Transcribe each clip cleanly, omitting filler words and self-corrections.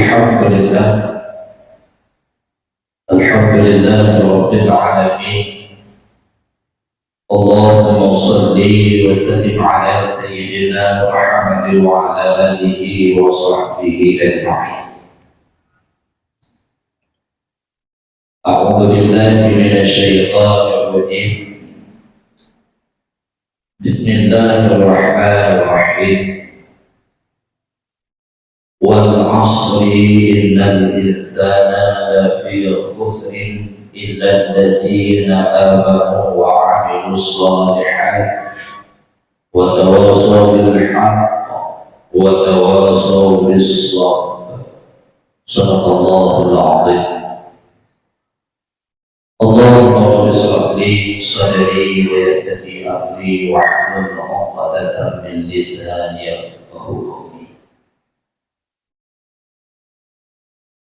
الحمد لله رب العالمين. اللهم صل وسلم على سيدنا محمد وعلى آله وصحبه أجمعين. أعوذ بالله من الشيطان الرجيم. بسم الله الرحمن الرحيم. والعصر إن الإنسان لفي خسر إلا الذين آمنوا وعملوا الصالحات وتواصوا بالحق وتواصوا بالصبر. صدق الله العظيم. اللهم رب اشرح لي صدري ويسر لي أمري واحلل عقدة من لساني يفقهوا قولي.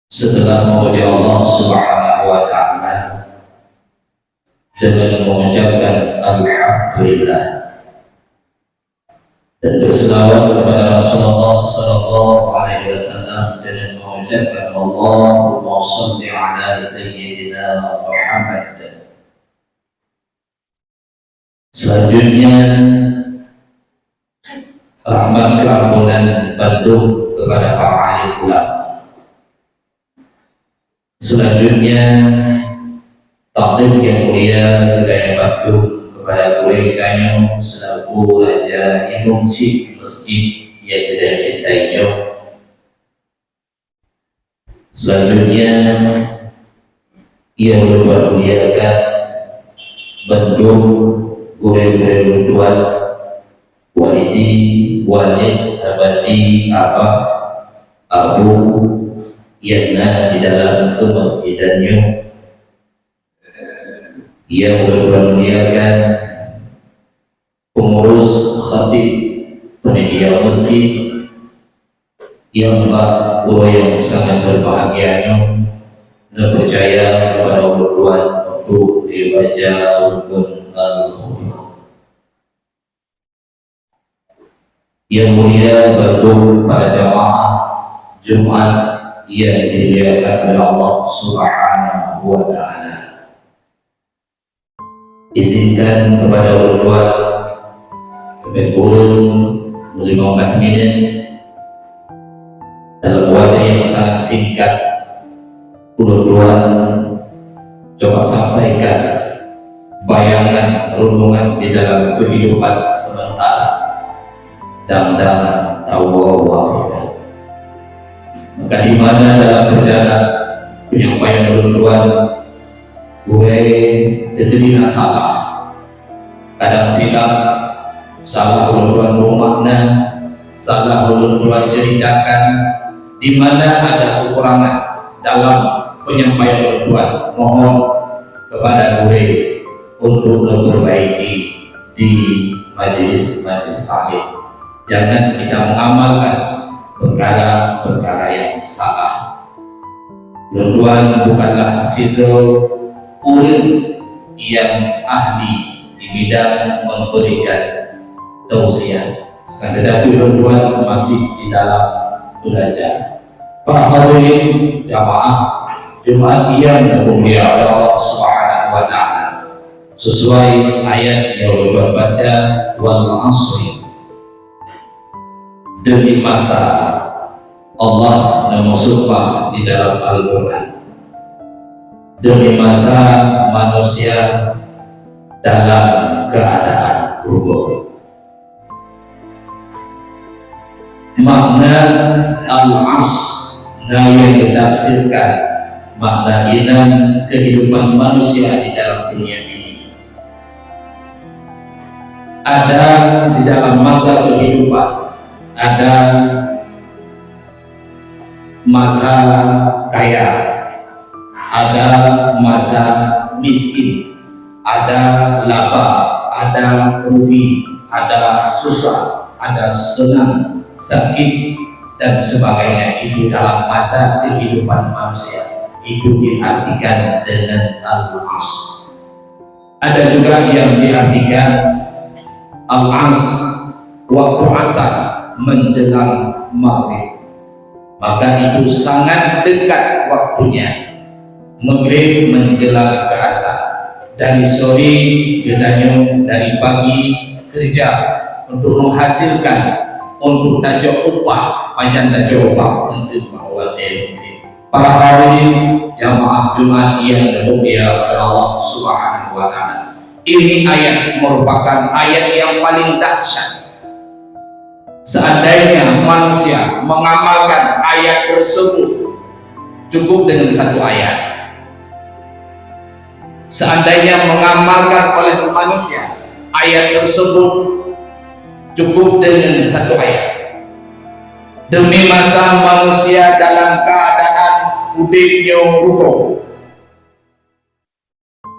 Setelah memuji Allah Subhanahu wa Ta'ala dengan mengucapkan Alhamdulillah dan berselawat kepada Rasulullah Sallallahu Alaihi Wasallam dengan mengucapkan Allahumma shalli ala Sayyidina Muhammad. Selanjutnya rahmat keampunan bantu kepada para alim ulama. Selanjutnya takdim yang mulia dan bakti kepada Kiai Kanyo selaku Raja Imam Syekh Masjid yang kita cintainya. Selanjutnya yang bermuliakan bentuk guru-guru tuan walid abadi abah abu yang di dalam kemasjidannya, yang bermuliakan pengurus khatib panitia masjid, yang guru yang sangat berbahagianya dan percaya kepada Allah untuk dibaca rukun al-khutbah. Yang mulia bagi para jamaah Jumat yang dimuliakan oleh Allah Subhanahu wa Ta'ala. Izinkan kepada orang lebih kurang 15 menit dalam waktu yang sangat singkat Tuan coba sampaikan bayangan renungan di dalam kehidupan sementara dan tawawah. Maka di mana dalam perjalanan penyampaian tuan gue tidak salah, kadang silap, salah tuan bermakna, salah tuan ceritakan, di mana ada kekurangan dalam penyampaian tuan. Mohon kepada gue untuk memperbaiki di majelis taklim. Jangan kita mengamalkan perkara-perkara yang salah. Tuan bukanlah sidro urin yang ahli di bidang memberikan tausiah, tetapi tuan masih di dalam belajar. Para hadirin jamaah Jumat yang dimuliakan oleh Allah Subhanahu wa Ta'ala, sesuai ayat yang tuan baca, wal asri, demi masa Allah bersumpah di dalam Al-Quran, demi masa manusia dalam keadaan berubah. Makna al-asr yang ditafsirkan makna inan kehidupan manusia di dalam dunia ini. Ada di dalam masa kehidupan, ada masa kaya, ada masa miskin, ada laba, ada rugi, ada susah, ada senang, sakit, dan sebagainya. Itu dalam masa kehidupan manusia. Itu diartikan dengan al-asr. Ada juga yang diartikan al-asr waktu asar menjelang maghrib. maka itu sangat dekat waktunya. Maghrib menjelang ke asar, dari sore ke danyo, dari pagi kerja untuk menghasilkan, untuk tajuk upah, panjang tajuk upah untuk awal negeri. Para hadirin jamaah Jumat yang dimuliakan oleh Allah Subhanahu wa taala. Ini ayat merupakan ayat yang paling dahsyat. Seandainya manusia mengamalkan ayat tersebut, cukup dengan satu ayat. Seandainya mengamalkan oleh manusia ayat tersebut, cukup dengan satu ayat. Demi masa manusia dalam keadaan udipnya ruko.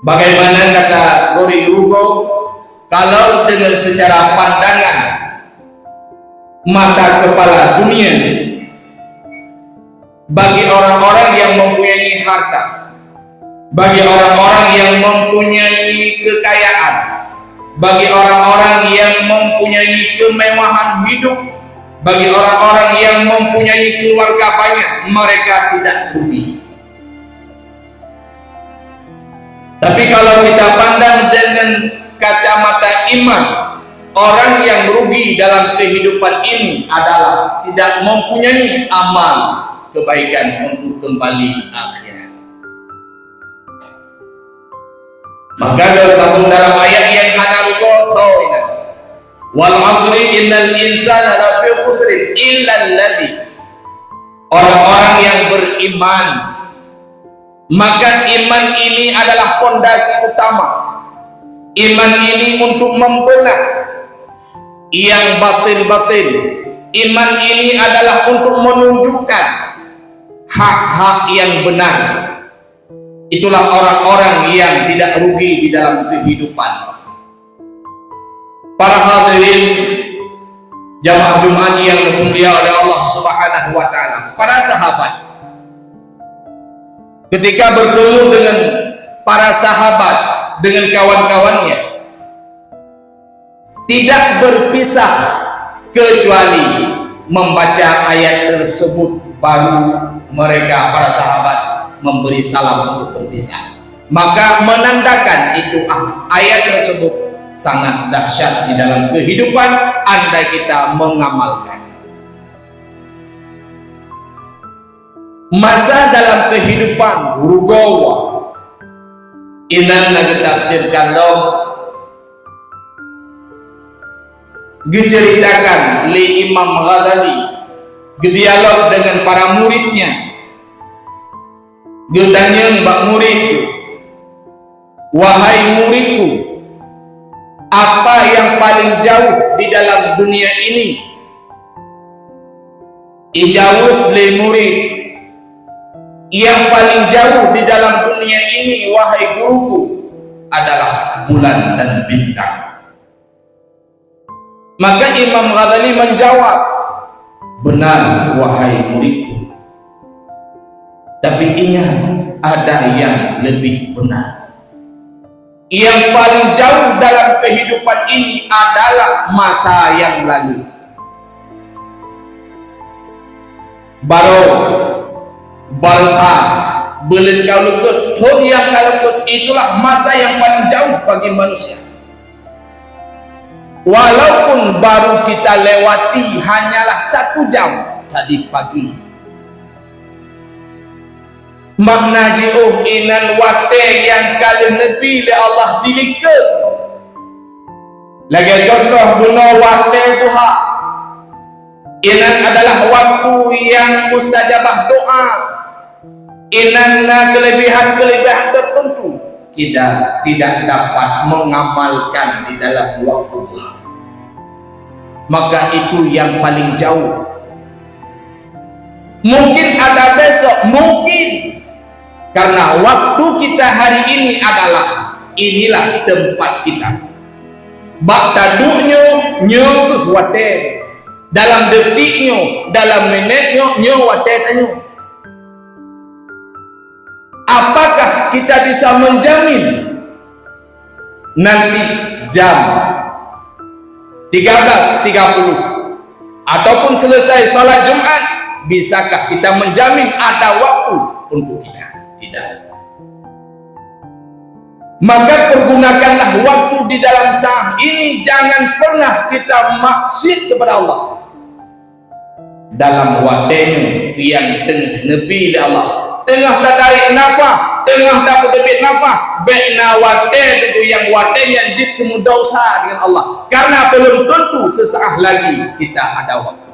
Bagaimana kata Gori Ruko? Kalau dengan secara pandangan mata kepala dunia, bagi orang-orang yang mempunyai harta, bagi orang-orang yang mempunyai kekayaan, bagi orang-orang yang mempunyai kemewahan hidup, bagi orang-orang yang mempunyai keluarga banyak, mereka tidak rugi. Tapi kalau kita pandang dengan kacamata iman, orang yang rugi dalam kehidupan ini adalah tidak mempunyai amal kebaikan untuk kembali akhirat. Maka dalam ayat yang hana ruko wal asri innal insana lafi khusrin illa alladhi, orang-orang yang beriman, maka iman ini adalah pondasi utama. Iman ini untuk membelah yang batil-batil. Iman ini adalah untuk menunjukkan hak-hak yang benar. Itulah orang-orang yang tidak rugi di dalam kehidupan. Para hadirin jamaah Jumat yang dimuliakan oleh Allah Subhanahu wa taala, para sahabat ketika bertemu dengan para sahabat, dengan kawan-kawannya, tidak berpisah kecuali membaca ayat tersebut, baru mereka para sahabat memberi salam untuk berpisah. Maka menandakan itu ayat tersebut sangat dahsyat di dalam kehidupan andai kita mengamalkan. Masa dalam kehidupan rugawa inan lagi tafsirkan lo diceritakan oleh Imam Ghazali, dialog dengan para muridnya. Dia tanya mbak muridku, wahai muridku, apa yang paling jauh di dalam dunia ini? Ijawab oleh murid, yang paling jauh di dalam dunia ini wahai guruku adalah bulan dan bintang. Maka Imam Ghazali menjawab, benar wahai muridku, tapi ingat ada yang lebih benar. Yang paling jauh dalam kehidupan ini adalah masa yang lalu. Baru bangsa belit kau lukut, hon yang kau lukut, itulah masa yang paling jauh bagi manusia. Walaupun baru kita lewati hanyalah 1 jam tadi pagi. Makna jiuh inan wate yang kali nebi le Allah dilikat. Lagi contoh guna wate duha. Inan adalah waktu yang mustajabah doa. Inanna kelebihan-kelebihan tertentu kita tidak dapat mengamalkan di dalam waktu duha. Maka itu yang paling jauh. Mungkin ada besok, mungkin. Karena waktu kita hari ini adalah inilah tempat kita. Bak taduknya nyo wate. Dalam detiknya, dalam menitnya nyo wate tanyo. Apakah kita bisa menjamin nanti jam 13.30 ataupun selesai salat Jumat Bisakah kita menjamin ada waktu untuk kita? Tidak. Maka pergunakanlah waktu di dalam saat ini. Jangan pernah kita maksiat kepada Allah dalam wadahnya yang tengah nebi di Allah, tengah tak tarik nafas, tengah tak bertepit nafas, baikna wadah itu yang wadah yang jika dosa dengan Allah, karena belum tentu sesaat lagi kita ada waktu.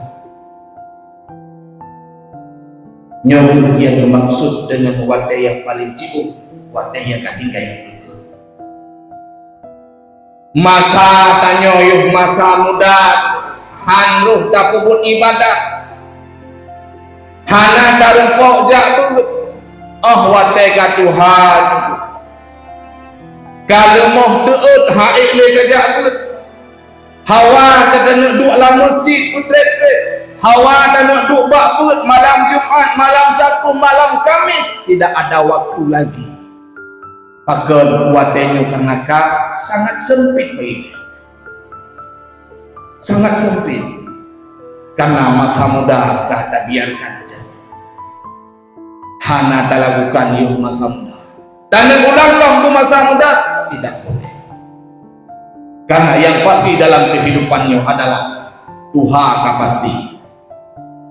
Nyoba yang bermaksud dengan wadah yang paling jibuk, wadah yang tinggal yang juga. Masa tanya yuk masa muda hanruh tak pun ibadah hana darumpok jak tu wadah Tuhan kalau mau deut haik le kajak tu hawa tak nak duduk dalam masjid putret hawa tak nak duduk bakut malam Jumaat, malam Sabtu, malam Kamis, tidak ada waktu lagi. Pakai wadahnya karena sangat sempit baginya, sangat sempit karena masa muda tak biarkan hana tak lakukan yuk masa muda dan ulang-ulang masa muda tidak boleh, karena yang pasti dalam kehidupannya adalah Tuhan pasti,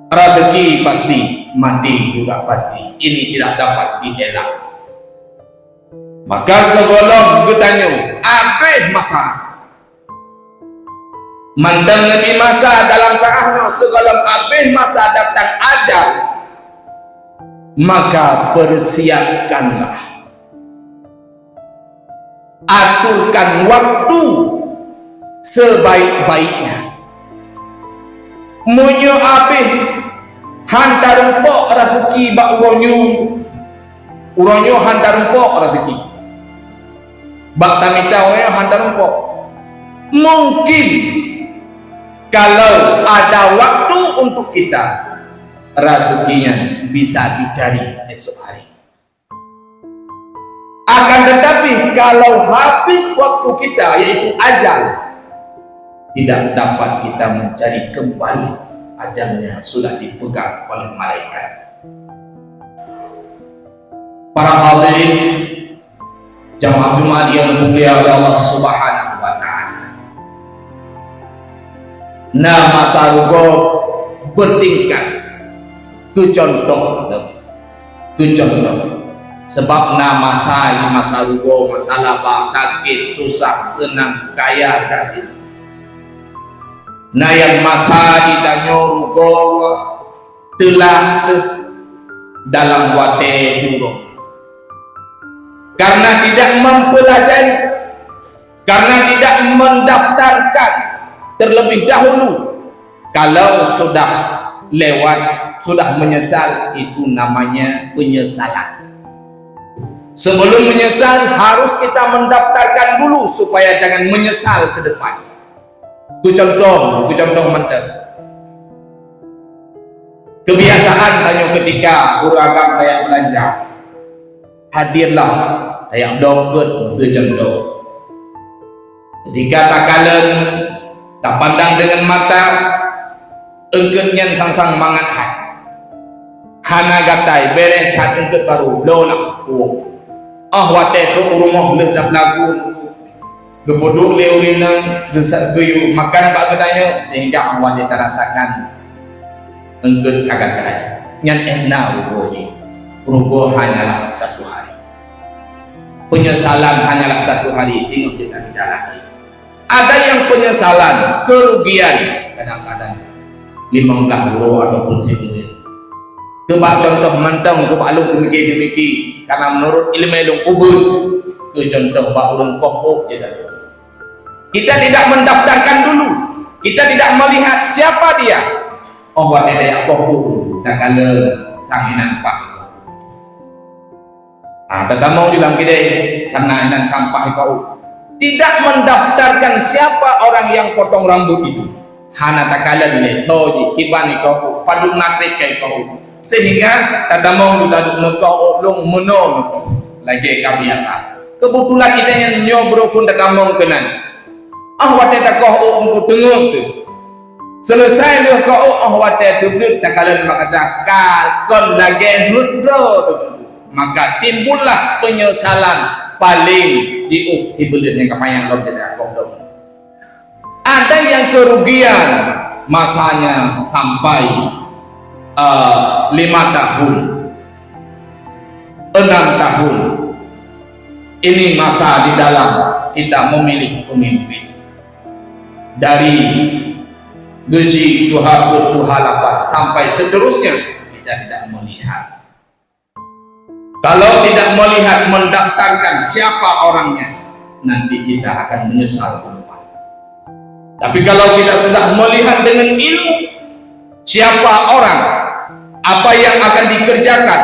rezeki pasti, mati juga pasti. Ini tidak dapat dielak. Maka sebelum bertanya habis masa mendengar masa dalam saatnya, sebelum habis masa datang ajal, maka persiapkanlah, aturkan waktu sebaik-baiknya. Munyo habis hantar empok rezeki bak uronyo hantar empok rezeki bak tamita uronyo hantar empok. Mungkin kalau ada waktu untuk kita, rezekinya bisa dicari esok hari. Akan tetapi kalau habis waktu kita, yaitu ajal, tidak dapat kita mencari kembali. Ajalnya sudah dipegang oleh malaikat. Para hadirin jamaah Jumat yang mulia oleh Allah Subhanahu wa taala. Nama sarugo bertingkat ke contoh. Sebab nama saya masarugo, masalah sakit, susah, senang, kaya, kasih. Nah yang masa ditanya rugo telah dalam wadah suruh, karena tidak mempelajari, karena tidak mendaftarkan terlebih dahulu. Kalau sudah lewat, sudah menyesal, itu namanya penyesalan. Sebelum menyesal harus kita mendaftarkan dulu supaya jangan menyesal ke depan. Ku contoh mantap. Kebiasaan tanya ketika uragam kayak belanja, hadirlah kayak dompet secontoh. Ketika tak kalen, tak pandang dengan mata, engketnya sang mangat hat. Hana gatai bereng hat engket baru lonah ku. Wate tu rumah leh dah lagu. Gepoduk leulina gesat guyu makan pak katanya sehingga awak dia terasakan enggeut kagatai nyan ehna rugo hanyalah satu hari, penyesalan hanyalah satu hari, tengok dengan lagi. Ada yang penyesalan kerugian kadang-kadang 15 euro ataupun sejuta. Kebak contoh mantong kebak lu semiki karena menurut ilmu ilmu kubur ke contoh bak urung kohok je. Kita tidak mendaftarkan dulu, kita tidak melihat siapa dia. Buat daya kohok tak kala sanginan pak. Tetap mau dalam kedai karena inan kampah kau tidak mendaftarkan siapa orang yang potong rambut itu. Hana tak kala le toji kibani kau padu nakrik kai kau sehingga tak mau duduk kau long menon lagi kabiasa. Kebetulan kita yang nyobro pun tak mau kenan. Wadah tak kau untuk dengar tu Selesai dia kau wate tu beli tak kalian berkata kon lagi hudro tu, maka timbullah penyesalan paling jiuk hibulin yang kemayang kau tidak kau. Ada yang kerugian masanya sampai 5 tahun, 6 tahun. Ini masa di dalam kita memilih pemimpin dari Gusi Tuhan bertuhalapan sampai seterusnya kita tidak melihat. Kalau tidak melihat mendaftarkan siapa orangnya, nanti kita akan menyesal kedepan. Tapi kalau kita sudah melihat dengan ilmu siapa orang, apa yang akan dikerjakan,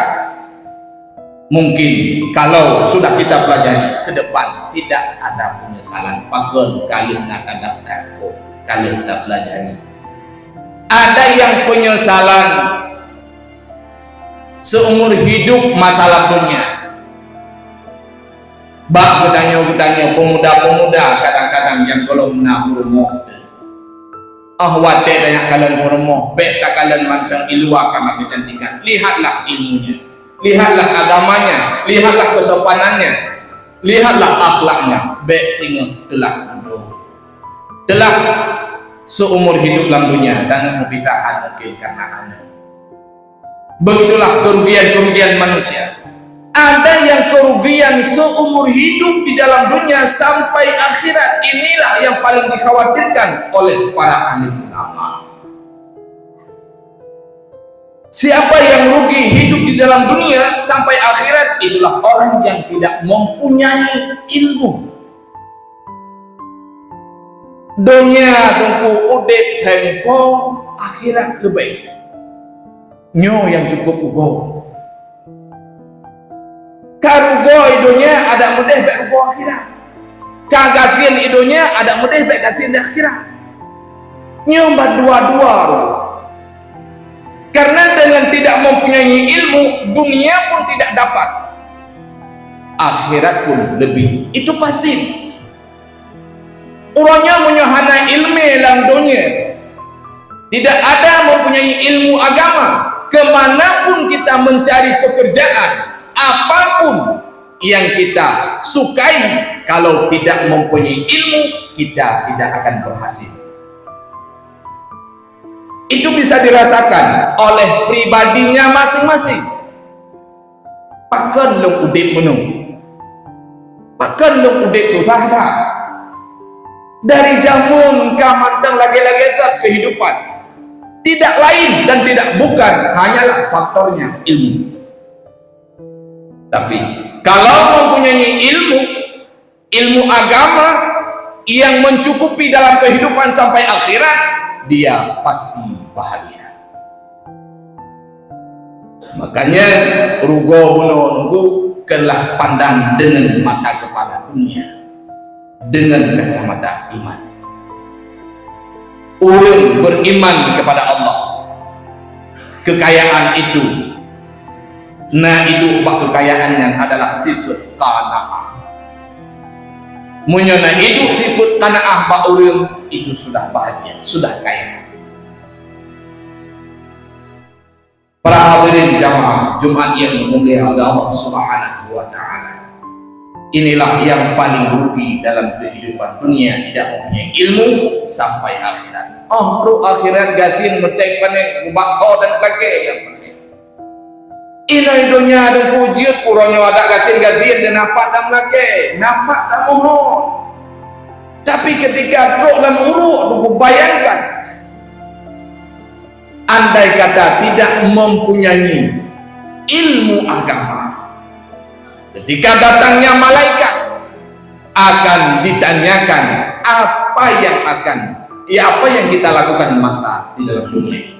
mungkin kalau sudah kita pelajari ke depan tidak ada penyesalan. Pagon kalian akan daftar, kalian tidak pelajari. Ada yang penyesalan seumur hidup masalah dunia. Bak bertanya pemuda-pemuda kadang-kadang yang belum nak berumur. Wate banyak kalian berumur, beta kalian mantang iluakan kecantikan. Lihatlah ilmunya, lihatlah agamanya, lihatlah kesopanannya, lihatlah akhlaknya. Bek tinggal telah seumur hidup dalam dunia dan membisahan mungkin karena anak. Begitulah kerugian-kerugian manusia. Ada yang kerugian seumur hidup di dalam dunia sampai akhirat. Inilah yang paling dikhawatirkan oleh para ahli ulama. Siapa yang rugi hidup di dalam dunia sampai akhirat, itulah orang yang tidak mempunyai ilmu. Dunia tunggu udip tempo, akhirat lebih. Nyo yang cukup ugo. Karugo idonya ada mudah baik ugo akhirat. Kagafin idonya ada mudah baik gafin di akhirat. Nyo dua-dua. Karena dengan tidak mempunyai ilmu, dunia pun tidak dapat. Akhirat pun lebih. Itu pasti. Orangnya menyahana ilmu dalam dunia, tidak ada mempunyai ilmu agama. Kemanapun kita mencari pekerjaan, apapun yang kita sukai, kalau tidak mempunyai ilmu, kita tidak akan berhasil. Itu bisa dirasakan oleh pribadinya masing-masing. Pakan lu udip menung, pakan lu udip tu sahada. Dari jamun kamandang lagi-lagi saat kehidupan, tidak lain dan tidak bukan hanyalah faktornya ilmu. Tapi kalau mempunyai ilmu agama yang mencukupi dalam kehidupan sampai akhirat, dia pasti bahagia. Makanya rugo menunggu kelah pandang dengan mata kepala dunia, dengan kacamata iman. Orang beriman kepada Allah, kekayaan itu, nah itu kekayaannya adalah sifat qanaah. Munyana itu sifat qanaah ba orang itu sudah bahagia, sudah kaya. Para hadirin jamaah Jumat yang mulia Allah Subhanahu wa taala. Inilah yang paling rugi dalam kehidupan dunia, tidak mempunyai ilmu sampai akhirat. Ru akhirat gafin metek panek bakso dan lagi yang penting. Ini dunia ada pujiat urangnya ada gafin dan nampak dan lagi, nampak dan mohon. Tapi ketika truk dalam uruk, bayangkan, andai kata tidak mempunyai ilmu agama, ketika datangnya malaikat akan ditanyakan apa yang kita lakukan masa di dalam dunia ini.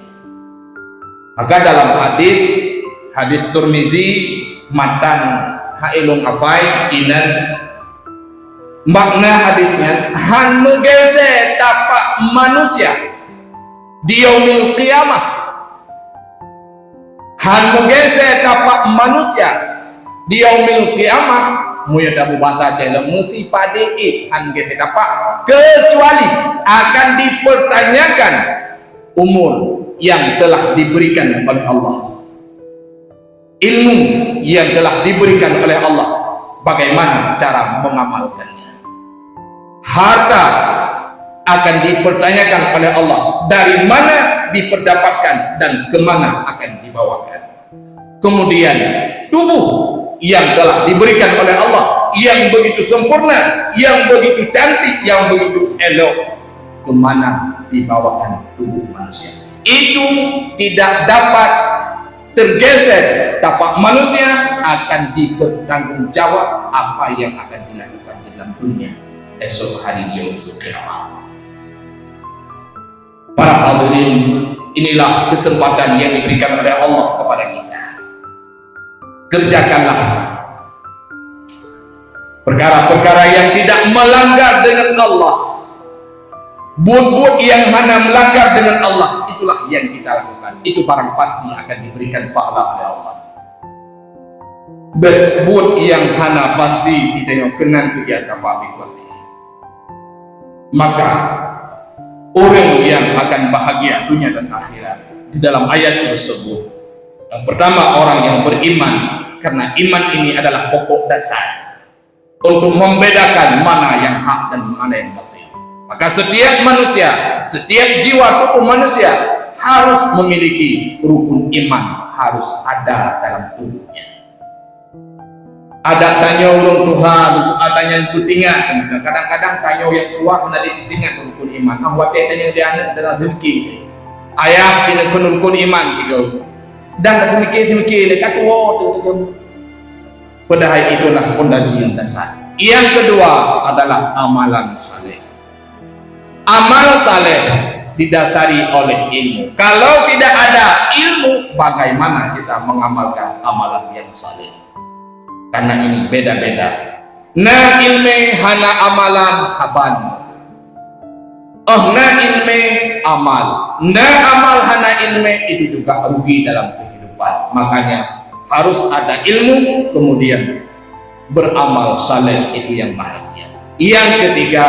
Maka dalam hadis Tirmizi matan hailun afai inan, makna hadisnya han megese tapak manusia di yaumil qiyamah, han megese tapak manusia di yaumil qiyamah, muya dapat bahasa dalam mesti pada han gese dapat, kecuali akan dipertanyakan umur yang telah diberikan oleh Allah, ilmu yang telah diberikan oleh Allah, bagaimana cara mengamalkannya. Harta akan dipertanyakan oleh Allah, dari mana diperdapatkan dan kemana akan dibawakan. Kemudian tubuh yang telah diberikan oleh Allah, yang begitu sempurna, yang begitu cantik, yang begitu elok, kemana dibawakan tubuh manusia. Itu tidak dapat tergeser, tapak manusia akan dipertanggungjawab apa yang akan dilakukan di dalam dunia esok hari yaumul qiyamah. Para hadirin, inilah kesempatan yang diberikan oleh Allah kepada kita. Kerjakanlah perkara-perkara yang tidak melanggar dengan Allah. Buat-buat yang hanya melanggar dengan Allah, itulah yang kita lakukan. Itu barang pasti akan diberikan pahala oleh Allah. Buat yang hanya pasti tidak kenan kegiatan apa-apa. Maka orang yang akan bahagia dunia dan akhirat di dalam ayat tersebut, yang pertama orang yang beriman, karena iman ini adalah pokok dasar untuk membedakan mana yang hak dan mana yang batil. Maka setiap manusia, setiap jiwa tubuh manusia harus memiliki rukun iman, harus ada dalam tubuhnya. Ada tanya orang Tuhan, tanya itu tinggal. Kadang-kadang tanya yang tua hendak ditinggal rukun iman. Wate tanya dia anak dalam rezeki. Ayah kena rukun iman gitu. Dan mikir dekat tua tu. Padahal itulah fondasi yang dasar. Yang kedua adalah amalan saleh. Amal saleh didasari oleh ilmu. Kalau tidak ada ilmu, bagaimana kita mengamalkan amalan yang saleh? Karena ini beda-beda. Na ilme hana amalan haban. Na ilme amal. Na amal hana ilme, itu juga rugi dalam kehidupan. Makanya harus ada ilmu, kemudian beramal saleh, itu yang bahagia. Yang ketiga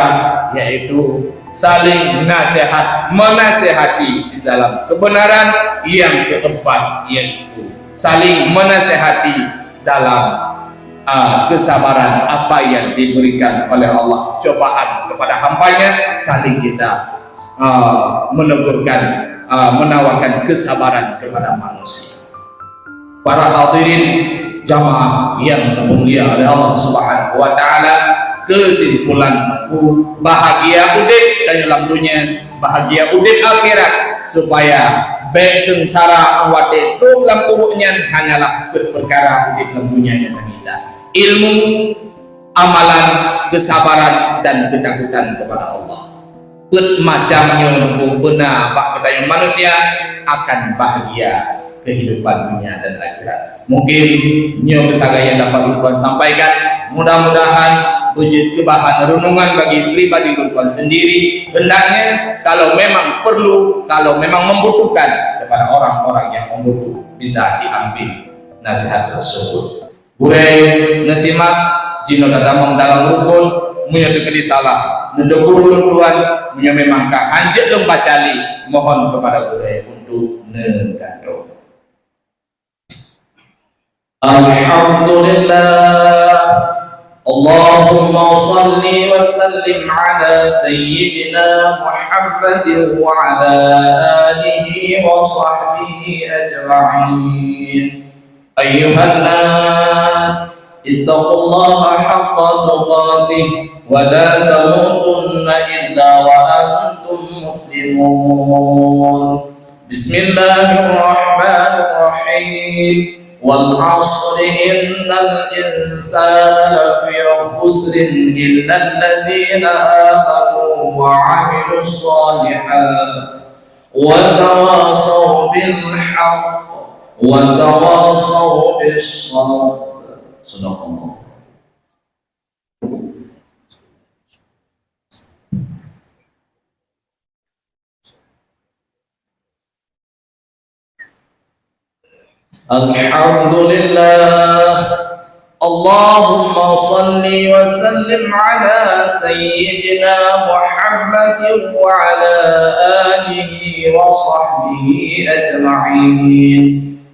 yaitu saling nasihat, menasehati di dalam kebenaran. Yang keempat yaitu saling menasehati dalam kesabaran apa yang diberikan oleh Allah, cobaan kepada hambanya, saling kita menegurkan, menawarkan kesabaran kepada manusia. Para hadirin jamaah yang dimuliakan oleh Allah Subhanahu wa taala, kesimpulan aku bahagia udip dan dalam dunia, bahagia udip akhirat, supaya baik sengsara awate program turunnya hanyalah perkara udip dalam dunia yang kita. Ilmu, amalan, kesabaran dan ketakutan kepada Allah. Macamnya benar pak kedai manusia akan bahagia kehidupan dunia dan akhirat. Mungkin nyo kesagaya dapat Ridwan sampaikan. Mudah-mudahan wujud kebahan renungan bagi pribadi Ridwan sendiri. Hendaknya kalau memang perlu, kalau memang membutuhkan, kepada orang-orang yang membutuh bisa diambil nasihat tersebut. Burai nasimat jino datamong dalam rukun punya tekedi salah nedeguru Tuhan punya memang kahanjek dong bacali, mohon kepada burai untuk negado. Alhamdulillah, Allahumma salli wa sallim ala sayyidina Muhammadin wa ala alihi wa sahbihi ajma'in. Ayyuhan nas, ittaqullaha haqqa tuqatih wa la tamutunna illa wa antum muslimun. Bismillahirrahmanirrahim. Wal 'ashri innal insana lafi khusrin illa alladhina amanu wa 'amilus shalihat wa tawasaw bil haqq wa tawasaw bis sabr. Sadaqallah. Alhamdulillah, اللهم صل وسلم على سيدنا محمد وعلى آله وصحبه أجمعين.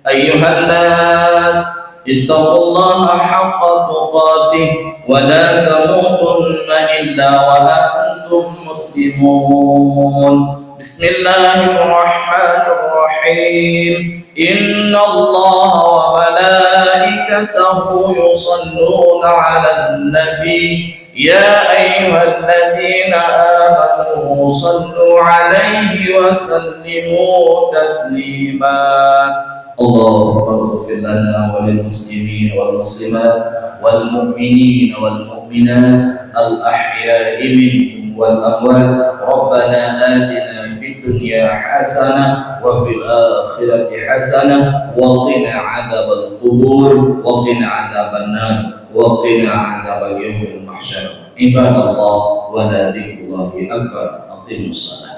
أيها الناس اتقوا الله حق تقاته ولا تموتن إلا وأنتم مسلمون. بسم الله الرحمن الرحيم. إن الله وملائكته يصلون على النبي يا أيها الذين آمنوا صلوا عليه وسلموا تسليما. اللهم اغفر لنا وللمسلمين والمسلمات والمؤمنين والمؤمنات الأحياء منهم والأموات. ربنا آتنا في الدنيا حسنة وفي الآخرة حسنة وقنا عذاب القبور وقنا عذاب النار وقنا عذاب اليوم المحشر. عباد الله ولا ذكر الله أكبر. أقيموا الصلاة.